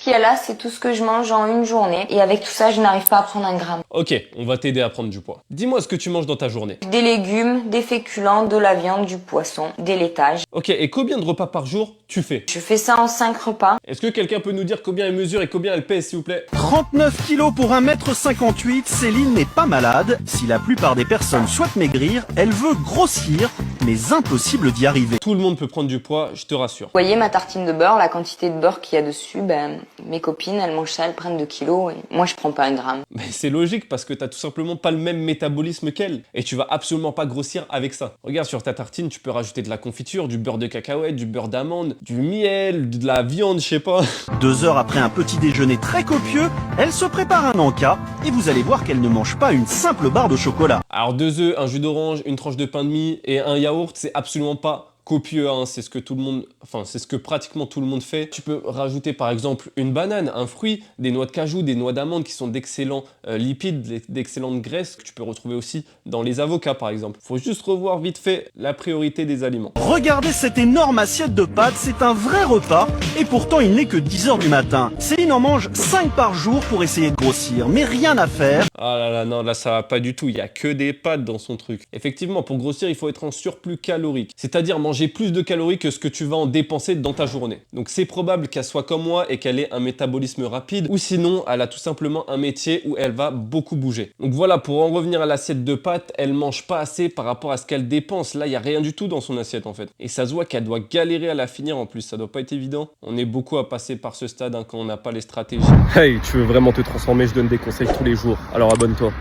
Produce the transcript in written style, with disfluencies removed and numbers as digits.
qu'il y a là, c'est tout ce que je mange en une journée. Et avec tout ça, je n'arrive pas à prendre un gramme. Ok, on va t'aider à prendre du poids. Dis-moi ce que tu manges dans ta journée. Des légumes, des féculents, de la viande, du poisson, des laitages. Ok, et combien de repas par jour tu fais? Je fais ça en 5 repas. Est-ce que quelqu'un peut nous dire combien elle mesure et combien elle pèse, s'il vous plaît? 39 kilos pour 1m58, Céline n'est pas malade. Si la plupart des personnes souhaitent maigrir, elle veut grossir, mais impossible d'y arriver. Tout le monde peut prendre du poids, je te rassure. Vous voyez ma tartine de beurre, la quantité de beurre qu'il y a dessus, mes copines, elles mangent ça, elles prennent 2 kilos et moi je prends pas un gramme. Mais c'est logique parce que t'as tout simplement pas le même métabolisme qu'elle. Et tu vas absolument pas grossir avec ça. Regarde sur ta tartine, tu peux rajouter de la confiture, du beurre de cacahuète, du beurre d'amande, du miel, de la viande, je sais pas. 2 heures après un petit déjeuner très copieux, elle se prépare un encas et vous allez voir qu'elle ne mange pas une simple barre de chocolat. Alors 2 œufs, un jus d'orange, une tranche de pain de mie et un yaourt, c'est absolument pas copieux, hein. C'est ce que tout le monde, c'est ce que pratiquement tout le monde fait. Tu peux rajouter par exemple une banane, un fruit, des noix de cajou, des noix d'amande qui sont d'excellents lipides, d'excellentes graisses que tu peux retrouver aussi dans les avocats par exemple. Faut juste revoir vite fait la priorité des aliments. Regardez cette énorme assiette de pâtes, c'est un vrai repas et pourtant il n'est que 10 heures du matin. Céline en mange 5 par jour pour essayer de grossir, mais rien à faire. Ah là là, non, là ça va pas du tout, il y a que des pâtes dans son truc. Effectivement, pour grossir, il faut être en surplus calorique, c'est-à-dire manger plus de calories que ce que tu vas en dépenser dans ta journée. Donc c'est probable qu'elle soit comme moi et qu'elle ait un métabolisme rapide, ou sinon elle a tout simplement un métier où elle va beaucoup bouger. Donc voilà, pour en revenir à l'assiette de pâtes, elle mange pas assez par rapport à ce qu'elle dépense. Là, il y a rien du tout dans son assiette en fait. Et ça se voit qu'elle doit galérer à la finir en plus, ça doit pas être évident. On est beaucoup à passer par ce stade hein, quand on n'a pas les stratégies. Hey, tu veux vraiment te transformer, je donne des conseils tous les jours, alors abonne-toi.